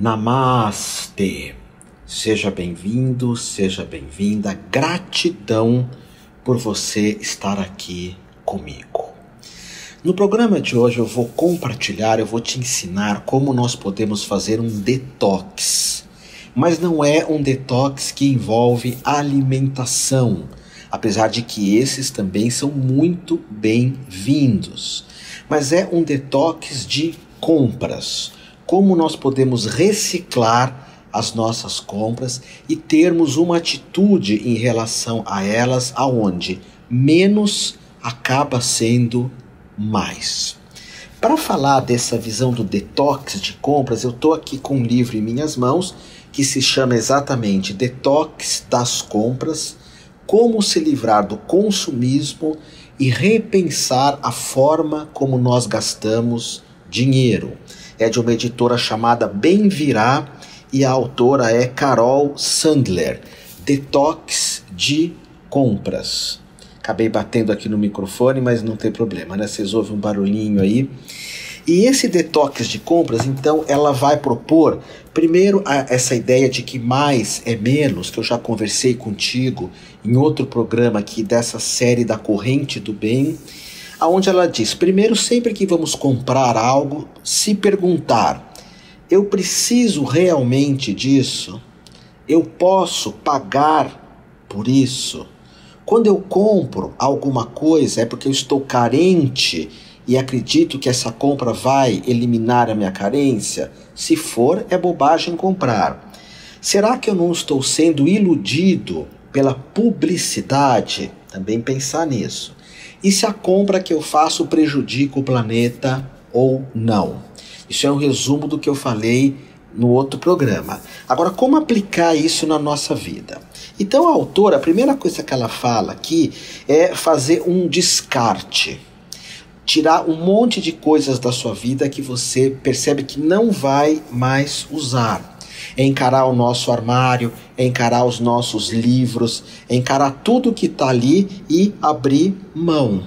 Namastê! Seja bem-vindo, seja bem-vinda. Gratidão por você estar aqui comigo. No programa de hoje eu vou compartilhar, eu vou te ensinar como nós podemos fazer um detox. Mas não é um detox que envolve alimentação, apesar de que esses também são muito bem-vindos. Mas é um detox de compras. Como nós podemos reciclar as nossas compras e termos uma atitude em relação a elas, aonde menos acaba sendo mais. Para falar dessa visão do detox de compras, eu estou aqui com um livro em minhas mãos que se chama exatamente Detox das Compras, como se livrar do consumismo e repensar a forma como nós gastamos dinheiro. É de uma editora chamada Bem-Virá e a autora é Carol Sandler. Detox de compras. Acabei batendo aqui no microfone, mas não tem problema, né? Vocês ouvem um barulhinho aí. E esse detox de compras, então, ela vai propor, primeiro, essa ideia de que mais é menos, que eu já conversei contigo em outro programa aqui dessa série da Corrente do Bem, onde ela diz, primeiro, sempre que vamos comprar algo, se perguntar, eu preciso realmente disso? Eu posso pagar por isso? Quando eu compro alguma coisa, é porque eu estou carente e acredito que essa compra vai eliminar a minha carência? Se for, é bobagem comprar. Será que eu não estou sendo iludido pela publicidade? Também pensar nisso. E se a compra que eu faço prejudica o planeta ou não? Isso é um resumo do que eu falei no outro programa. Agora, como aplicar isso na nossa vida? Então, a autora, a primeira coisa que ela fala aqui é fazer um descarte. Tirar um monte de coisas da sua vida que você percebe que não vai mais usar. É encarar o nosso armário, é encarar os nossos livros, é encarar tudo que está ali e abrir mão.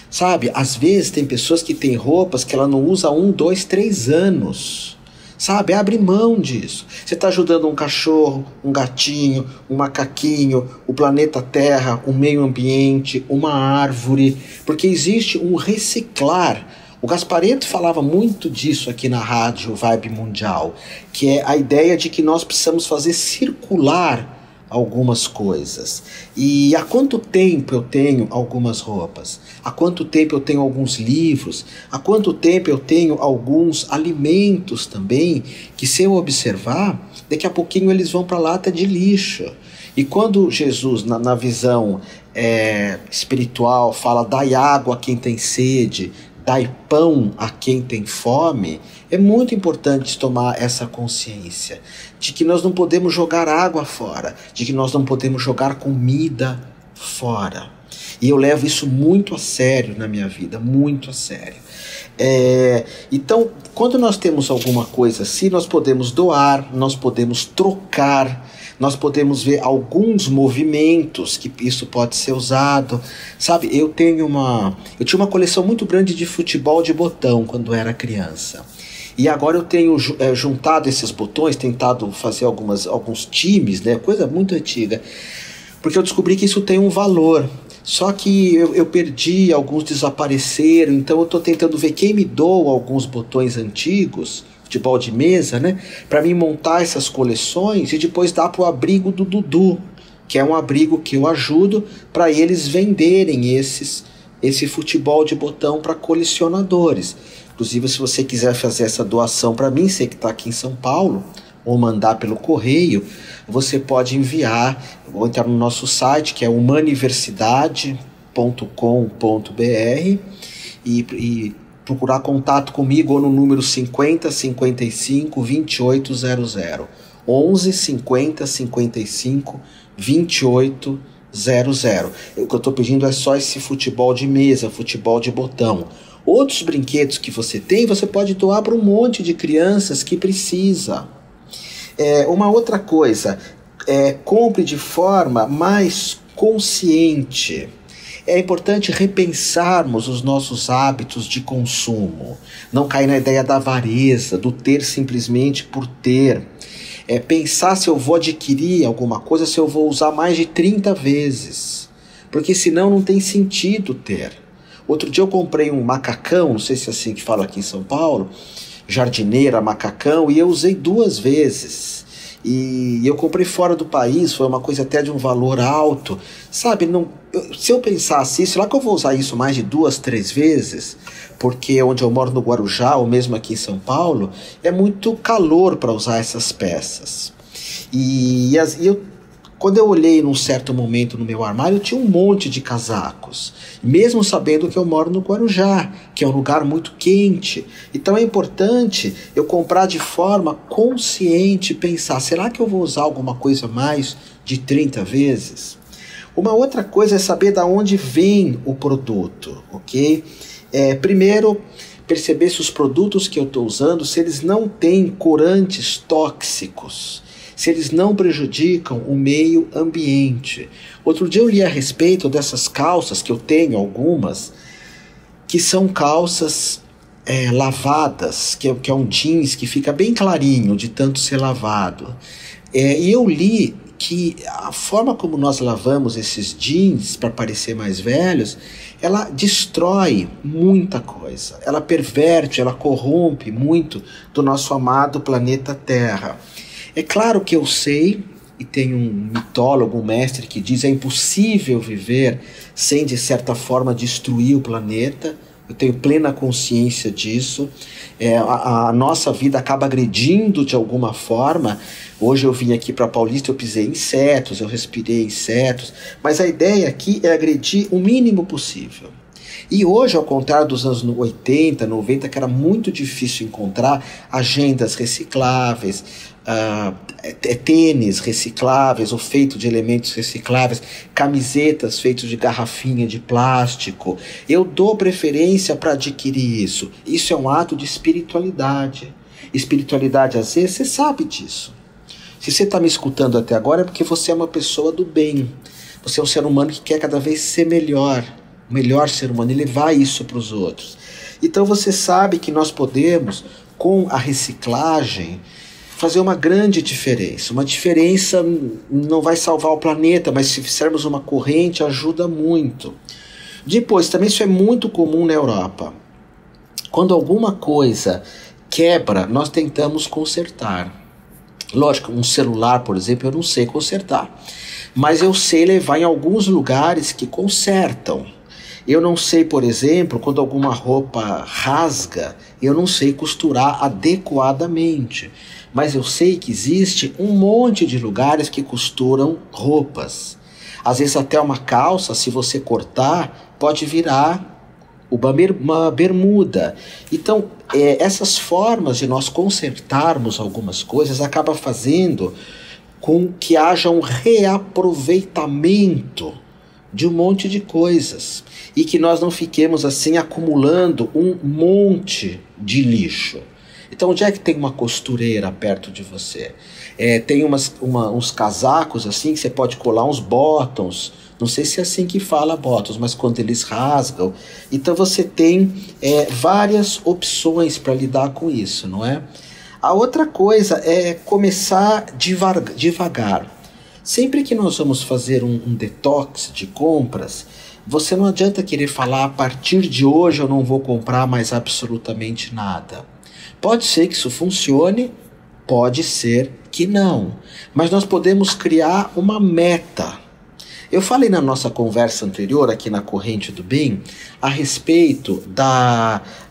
Sabe, às vezes tem pessoas que têm roupas que ela não usa há 1, 2, 3 anos. Sabe, abre mão disso. Você está ajudando um cachorro, um gatinho, um macaquinho, o planeta Terra, o meio ambiente, uma árvore, porque existe um reciclar. O Gasparetto falava muito disso aqui na rádio Vibe Mundial, que é a ideia de que nós precisamos fazer circular algumas coisas. E há quanto tempo eu tenho algumas roupas? Há quanto tempo eu tenho alguns livros? Há quanto tempo eu tenho alguns alimentos também, que se eu observar, daqui a pouquinho eles vão para a lata de lixo. E quando Jesus, na visão espiritual, fala, dai água a quem tem sede, dai pão a quem tem fome, é muito importante tomar essa consciência de que nós não podemos jogar água fora, de que nós não podemos jogar comida fora. E eu levo isso muito a sério na minha vida, muito a sério. Então, quando nós temos alguma coisa assim, nós podemos doar, nós podemos trocar, nós podemos ver alguns movimentos que isso pode ser usado. Sabe, eu tinha uma coleção muito grande de futebol de botão quando era criança. E agora eu tenho juntado esses botões, tentado fazer alguns times, né, coisa muito antiga, porque eu descobri que isso tem um valor. Só que eu perdi, alguns desapareceram, então eu estou tentando ver quem me doa alguns botões antigos, futebol de mesa, né, para mim montar essas coleções e depois dar para o abrigo do Dudu, que é um abrigo que eu ajudo para eles venderem esse futebol de botão para colecionadores. Inclusive, se você quiser fazer essa doação para mim, você que está aqui em São Paulo, ou mandar pelo correio, você pode enviar, vou entrar no nosso site, que é humaniversidade.com.br e procurar contato comigo ou no número 50 55 2800. 11 50 55 2800. O que eu estou pedindo é só esse futebol de mesa, futebol de botão. Outros brinquedos que você tem, você pode doar para um monte de crianças que precisa. Uma outra coisa, compre de forma mais consciente. É importante repensarmos os nossos hábitos de consumo, não cair na ideia da avareza, do ter simplesmente por ter. Pensar se eu vou adquirir alguma coisa, se eu vou usar mais de 30 vezes, porque senão não tem sentido ter. Outro dia eu comprei um macacão, não sei se é assim que fala aqui em São Paulo, jardineira, macacão, e eu usei 2 vezes. E eu comprei fora do país, foi uma coisa até de um valor alto. Sabe, se eu pensasse, será que eu vou usar isso mais de 2, 3 vezes? Porque onde eu moro no Guarujá, ou mesmo aqui em São Paulo, é muito calor para usar essas peças. Quando eu olhei num certo momento no meu armário, eu tinha um monte de casacos, mesmo sabendo que eu moro no Guarujá, que é um lugar muito quente. Então é importante eu comprar de forma consciente, pensar, será que eu vou usar alguma coisa mais de 30 vezes? Uma outra coisa é saber de onde vem o produto, ok? Primeiro, perceber se os produtos que eu estou usando, se eles não têm corantes tóxicos, se eles não prejudicam o meio ambiente. Outro dia eu li a respeito dessas calças, que eu tenho algumas, que são calças lavadas, que é um jeans que fica bem clarinho de tanto ser lavado. E eu li que a forma como nós lavamos esses jeans para parecer mais velhos, ela destrói muita coisa, ela perverte, ela corrompe muito do nosso amado planeta Terra. É claro que eu sei, e tem um mitólogo, um mestre que diz que é impossível viver sem, de certa forma, destruir o planeta. Eu tenho plena consciência disso. A nossa vida acaba agredindo de alguma forma. Hoje eu vim aqui para Paulista, eu pisei insetos, eu respirei insetos, mas a ideia aqui é agredir o mínimo possível. E hoje, ao contrário dos anos 80, 90, que era muito difícil encontrar agendas recicláveis, tênis recicláveis ou feito de elementos recicláveis, camisetas feitas de garrafinha de plástico, eu dou preferência para adquirir isso. Isso é um ato de espiritualidade. Espiritualidade, às vezes, você sabe disso. Se você está me escutando até agora é porque você é uma pessoa do bem. Você é um ser humano que quer cada vez ser melhor. O melhor ser humano e levar isso para os outros. Então você sabe que nós podemos, com a reciclagem, fazer uma grande diferença. Uma diferença não vai salvar o planeta, mas se fizermos uma corrente ajuda muito. Depois, também isso é muito comum na Europa. Quando alguma coisa quebra, nós tentamos consertar. Lógico, um celular, por exemplo, eu não sei consertar, mas eu sei levar em alguns lugares que consertam. Eu não sei, por exemplo, quando alguma roupa rasga, eu não sei costurar adequadamente. Mas eu sei que existe um monte de lugares que costuram roupas. Às vezes até uma calça, se você cortar, pode virar uma bermuda. Então, essas formas de nós consertarmos algumas coisas acaba fazendo com que haja um reaproveitamento de um monte de coisas e que nós não fiquemos assim acumulando um monte de lixo. Então, onde é que tem uma costureira perto de você? Tem uns casacos assim que você pode colar uns bottoms. Não sei se é assim que fala bottoms, mas quando eles rasgam. Então você tem várias opções para lidar com isso, não é? A outra coisa é começar devagar. Sempre que nós vamos fazer um detox de compras, você não adianta querer falar, a partir de hoje eu não vou comprar mais absolutamente nada. Pode ser que isso funcione, pode ser que não. Mas nós podemos criar uma meta. Eu falei na nossa conversa anterior, aqui na Corrente do Bem, a respeito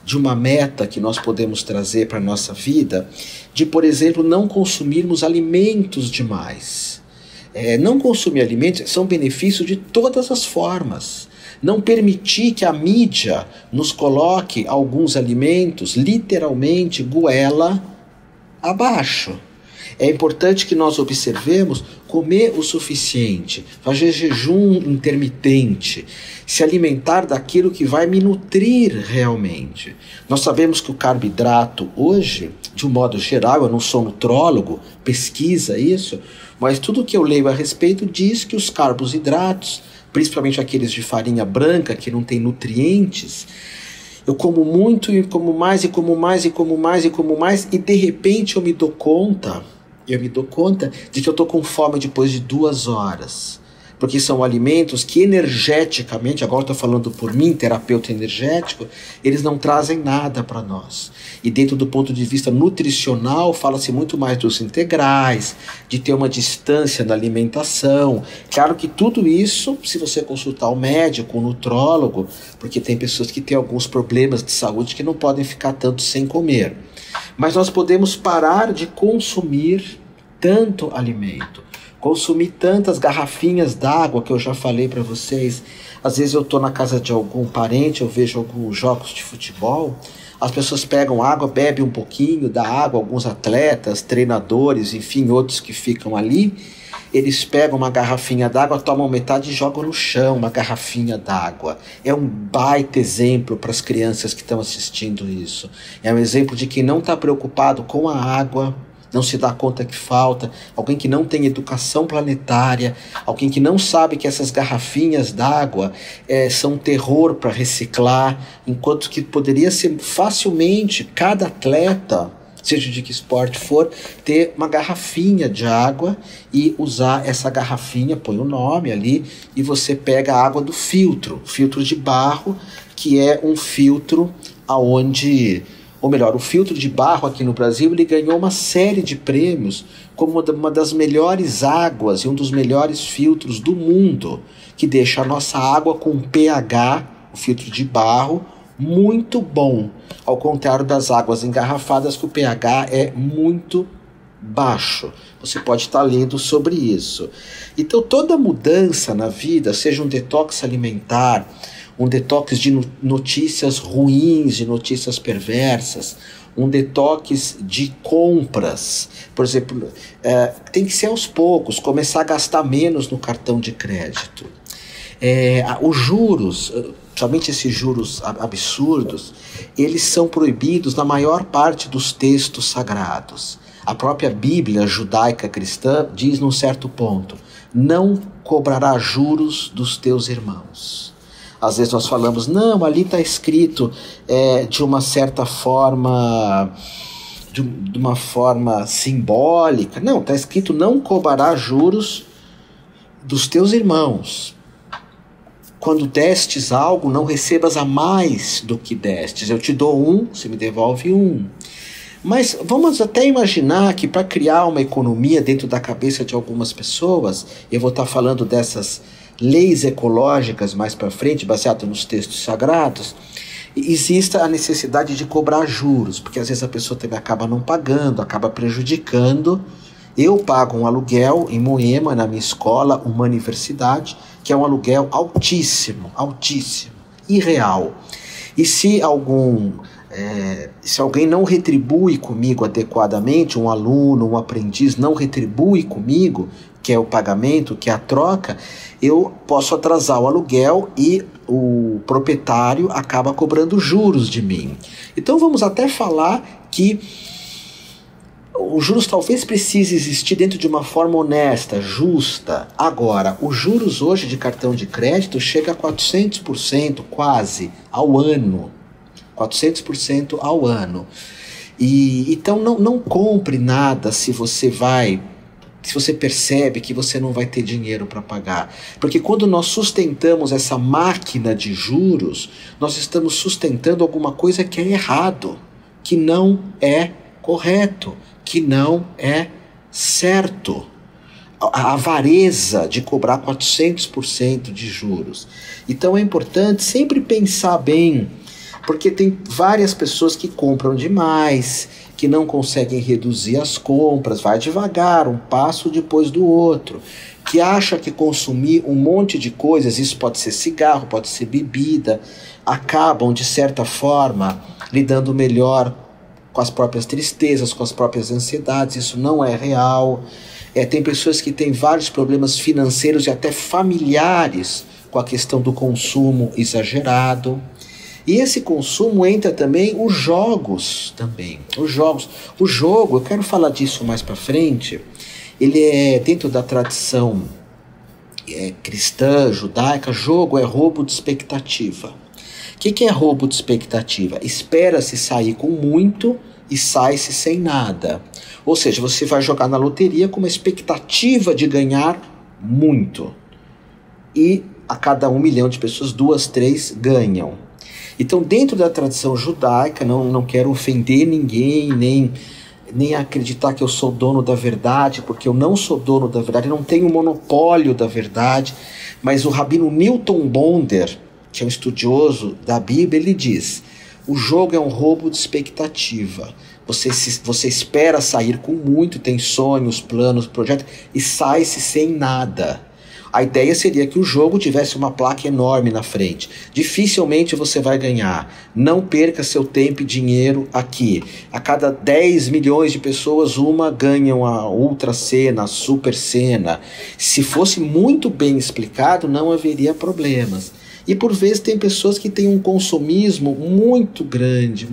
de uma meta que nós podemos trazer para a nossa vida, de, por exemplo, não consumirmos alimentos demais. Não consumir alimentos são benefícios de todas as formas. Não permitir que a mídia nos coloque alguns alimentos, literalmente, goela abaixo. É importante que nós observemos comer o suficiente, fazer jejum intermitente, se alimentar daquilo que vai me nutrir realmente. Nós sabemos que o carboidrato hoje, de um modo geral, eu não sou nutrólogo, pesquisa isso, mas tudo que eu leio a respeito diz que os carboidratos principalmente aqueles de farinha branca, que não tem nutrientes, eu como muito e como mais, e como mais, e como mais, e como mais, e de repente eu me dou conta de que eu estou com fome depois de 2 horas. Porque são alimentos que energeticamente, agora estou falando por mim, terapeuta energético, eles não trazem nada para nós. E dentro do ponto de vista nutricional, fala-se muito mais dos integrais, de ter uma distância na alimentação. Claro que tudo isso, se você consultar o médico, o nutrólogo, porque tem pessoas que têm alguns problemas de saúde que não podem ficar tanto sem comer. Mas nós podemos parar de consumir tanto alimento. Consumir tantas garrafinhas d'água que eu já falei para vocês. Às vezes eu estou na casa de algum parente, eu vejo alguns jogos de futebol, as pessoas pegam água, bebem um pouquinho da água, alguns atletas, treinadores, enfim, outros que ficam ali, eles pegam uma garrafinha d'água, tomam metade e jogam no chão uma garrafinha d'água. É um baita exemplo para as crianças que estão assistindo isso. É um exemplo de quem não está preocupado com a água, não se dá conta que falta, alguém que não tem educação planetária, alguém que não sabe que essas garrafinhas d'água são um terror para reciclar, enquanto que poderia ser facilmente, cada atleta, seja de que esporte for, ter uma garrafinha de água e usar essa garrafinha, põe o nome ali, e você pega a água do filtro de barro, que é um filtro aonde... Ou melhor, o filtro de barro aqui no Brasil, ele ganhou uma série de prêmios como uma das melhores águas e um dos melhores filtros do mundo, que deixa a nossa água com pH, o filtro de barro, muito bom. Ao contrário das águas engarrafadas, que o pH é muito baixo. Você pode estar lendo sobre isso. Então, toda mudança na vida, seja um detox alimentar, um detox de notícias ruins, de notícias perversas, um detox de compras. Por exemplo, tem que ser aos poucos, começar a gastar menos no cartão de crédito. Os juros, somente esses juros absurdos, eles são proibidos na maior parte dos textos sagrados. A própria Bíblia judaica cristã diz num certo ponto: não cobrará juros dos teus irmãos. Às vezes nós falamos, não, ali está escrito de uma certa forma, de uma forma simbólica. Não, está escrito, não cobrará juros dos teus irmãos. Quando destes algo, não recebas a mais do que destes. Eu te dou 1, você me devolve 1. Mas vamos até imaginar que para criar uma economia dentro da cabeça de algumas pessoas, eu vou estar falando dessas leis ecológicas mais para frente, baseado nos textos sagrados, exista a necessidade de cobrar juros, porque às vezes a pessoa também acaba não pagando, acaba prejudicando. Eu pago um aluguel em Moema, na minha escola, uma universidade, que é um aluguel altíssimo, irreal. E se alguém não retribui comigo adequadamente, um aluno, um aprendiz não retribui comigo, que é o pagamento, que é a troca, eu posso atrasar o aluguel e o proprietário acaba cobrando juros de mim. Então vamos até falar que os juros talvez precise existir dentro de uma forma honesta, justa. Agora, os juros hoje de cartão de crédito chega a 400% quase ao ano. 400% ao ano. Então não compre nada se você percebe que você não vai ter dinheiro para pagar. Porque quando nós sustentamos essa máquina de juros, nós estamos sustentando alguma coisa que é errado, que não é correto, que não é certo. A avareza de cobrar 400% de juros. Então é importante sempre pensar bem, porque tem várias pessoas que compram demais, que não conseguem reduzir as compras, vai devagar, um passo depois do outro, que acha que consumir um monte de coisas, isso pode ser cigarro, pode ser bebida, acabam de certa forma lidando melhor com as próprias tristezas, com as próprias ansiedades. Isso não é real. Tem pessoas que têm vários problemas financeiros e até familiares com a questão do consumo exagerado. E esse consumo entra também os jogos também. O jogo, eu quero falar disso mais para frente, ele é dentro da tradição cristã, judaica, jogo é roubo de expectativa. O que é roubo de expectativa? Espera-se sair com muito e sai-se sem nada. Ou seja, você vai jogar na loteria com uma expectativa de ganhar muito. E a cada 1 milhão de pessoas, 2, 3 ganham. Então, dentro da tradição judaica, não quero ofender ninguém, nem acreditar que eu sou dono da verdade, porque eu não sou dono da verdade, eu não tenho monopólio da verdade, mas o rabino Newton Bonder, que é um estudioso da Bíblia, ele diz: o jogo é um roubo de expectativa. Você espera sair com muito, tem sonhos, planos, projetos, e sai-se sem nada. A ideia seria que o jogo tivesse uma placa enorme na frente. Dificilmente você vai ganhar. Não perca seu tempo e dinheiro aqui. A cada 10 milhões de pessoas, uma ganham a ultra cena, a super cena. Se fosse muito bem explicado, não haveria problemas. E por vezes tem pessoas que têm um consumismo muito grande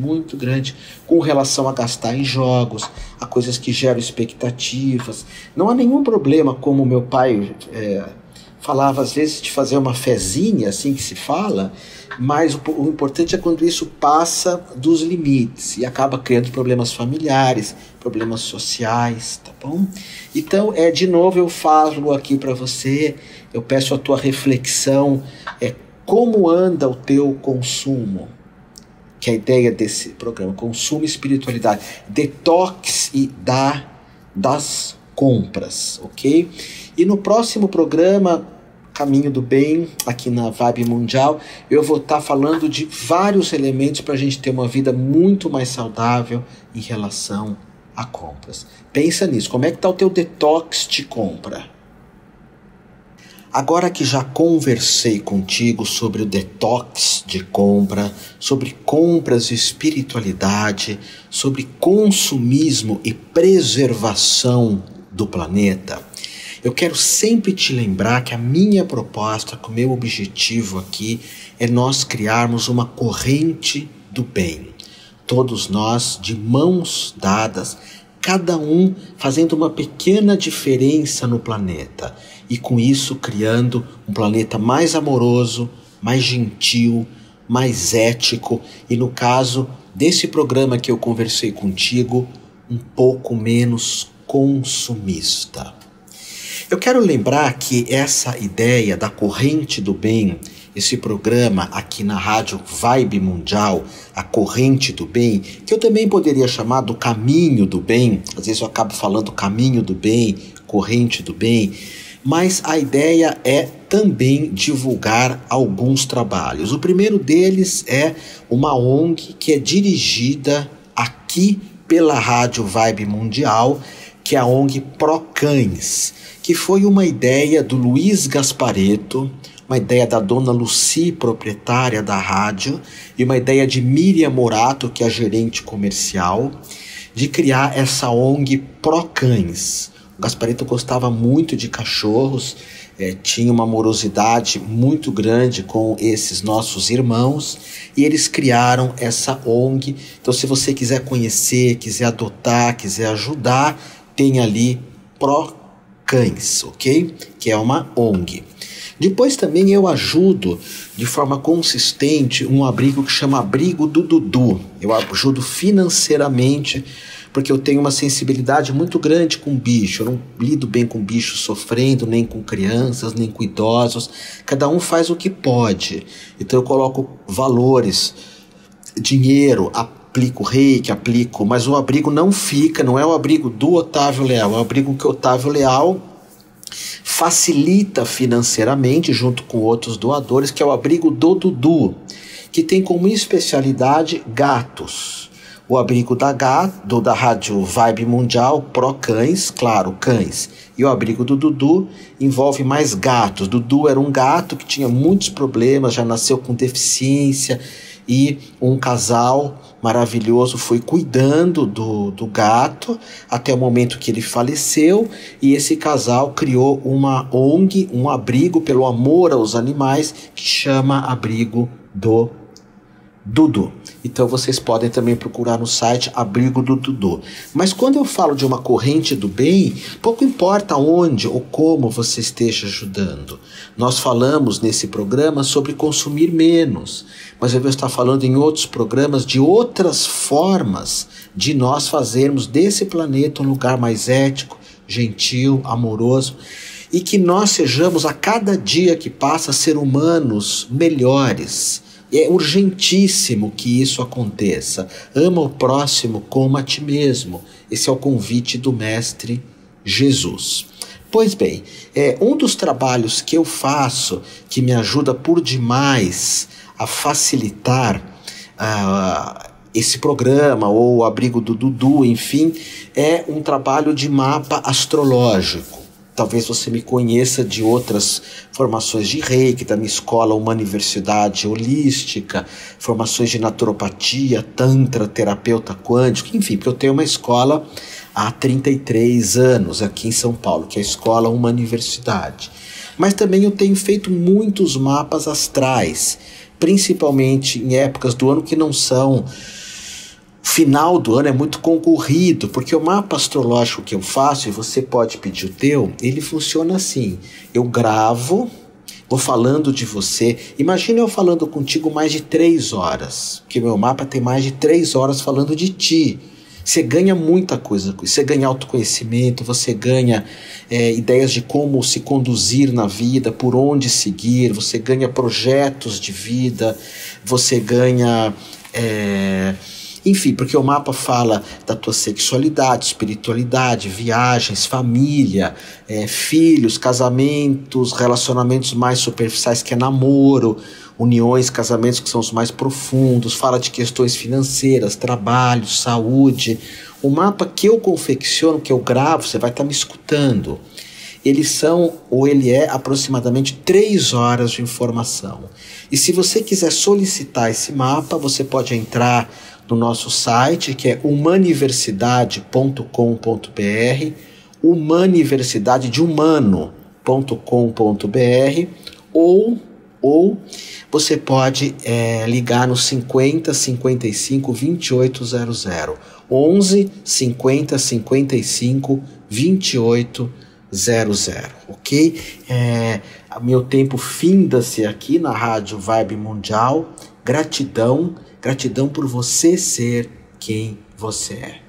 com relação a gastar em jogos, a coisas que geram expectativas. Não há nenhum problema, como meu pai falava às vezes, de fazer uma fezinha, assim que se fala, mas o importante é quando isso passa dos limites e acaba criando problemas familiares, problemas sociais, tá bom? Então, de novo eu falo aqui para você, eu peço a tua reflexão, como anda o teu consumo? Que é a ideia desse programa, consumo e espiritualidade, detox e das compras, ok? E no próximo programa, Caminho do Bem, aqui na Vibe Mundial, eu vou estar falando de vários elementos para a gente ter uma vida muito mais saudável em relação a compras. Pensa nisso, como é que está o teu detox de compra? Agora que já conversei contigo sobre o detox de compra, sobre compras e espiritualidade, sobre consumismo e preservação do planeta, eu quero sempre te lembrar que a minha proposta, que o meu objetivo aqui é nós criarmos uma corrente do bem. Todos nós de mãos dadas, cada um fazendo uma pequena diferença no planeta e com isso criando um planeta mais amoroso, mais gentil, mais ético e, no caso desse programa que eu conversei contigo, um pouco menos consumista. Eu quero lembrar que essa ideia da corrente do bem, esse programa aqui na rádio Vibe Mundial, a corrente do bem, que eu também poderia chamar do caminho do bem, às vezes eu acabo falando caminho do bem, corrente do bem, mas a ideia é também divulgar alguns trabalhos. O primeiro deles é uma ONG que é dirigida aqui pela rádio Vibe Mundial, que é a ONG Procães, que foi uma ideia do Luiz Gasparetto, uma ideia da dona Lucy, proprietária da rádio, e uma ideia de Miriam Morato, que é a gerente comercial, de criar essa ONG Procães. O Gasparetto gostava muito de cachorros, tinha uma amorosidade muito grande com esses nossos irmãos, e eles criaram essa ONG. Então, se você quiser conhecer, quiser adotar, quiser ajudar, tem ali Procães, ok? Que é uma ONG. Depois também eu ajudo de forma consistente um abrigo que chama Abrigo do Dudu. Eu ajudo financeiramente porque eu tenho uma sensibilidade muito grande com bicho. Eu não lido bem com bicho sofrendo, nem com crianças, nem com idosos. Cada um faz o que pode. Então eu coloco valores, dinheiro, aplico reiki, mas o abrigo não fica, não é o abrigo do Otávio Leal, é o abrigo que o Otávio Leal facilita financeiramente junto com outros doadores, que é o Abrigo do Dudu, que tem como especialidade gatos. O abrigo da rádio Vibe Mundial, Procães, claro, cães. E o abrigo do Dudu envolve mais gatos. Dudu era um gato que tinha muitos problemas, já nasceu com deficiência, e um casal maravilhoso foi cuidando do gato até o momento que ele faleceu, e esse casal criou uma ONG, um abrigo pelo amor aos animais, que chama Abrigo do Dudu. Então vocês podem também procurar no site Abrigo do Dudu. Mas quando eu falo de uma corrente do bem, pouco importa onde ou como você esteja ajudando. Nós falamos nesse programa sobre consumir menos, mas eu vou estar falando em outros programas de outras formas de nós fazermos desse planeta um lugar mais ético, gentil, amoroso, e que nós sejamos a cada dia que passa ser humanos melhores. É urgentíssimo que isso aconteça. Ama o próximo como a ti mesmo. Esse é o convite do Mestre Jesus. Pois bem, um dos trabalhos que eu faço, que me ajuda por demais a facilitar esse programa, ou o Abrigo do Dudu, enfim, é um trabalho de mapa astrológico. Talvez você me conheça de outras formações de Reiki, da minha escola, uma universidade holística, formações de naturopatia, tantra, terapeuta quântico, enfim, porque eu tenho uma escola há 33 anos aqui em São Paulo, que é a escola Uma Universidade. Mas também eu tenho feito muitos mapas astrais, principalmente em épocas do ano que não são... Final do ano é muito concorrido, porque o mapa astrológico que eu faço, e você pode pedir o teu, ele funciona assim. Eu gravo, vou falando de você. Imagina eu falando contigo mais de 3 horas, porque meu mapa tem mais de 3 horas falando de ti. Você ganha muita coisa com isso. Você ganha autoconhecimento, você ganha ideias de como se conduzir na vida, por onde seguir, você ganha projetos de vida, você ganha... Enfim, porque o mapa fala da tua sexualidade, espiritualidade, viagens, família, filhos, casamentos, relacionamentos mais superficiais, que é namoro, uniões, casamentos que são os mais profundos, fala de questões financeiras, trabalho, saúde. O mapa que eu confecciono, que eu gravo, você vai estar me escutando. Ele é aproximadamente 3 horas de informação. E se você quiser solicitar esse mapa, você pode entrar no nosso site, que é humaniversidade.com.br, humaniversidade de humano.com.br, ou você pode ligar no 50 55 2800, 11 50 55 2800, ok? Meu tempo finda-se aqui na Rádio Vibe Mundial. Gratidão por você ser quem você é.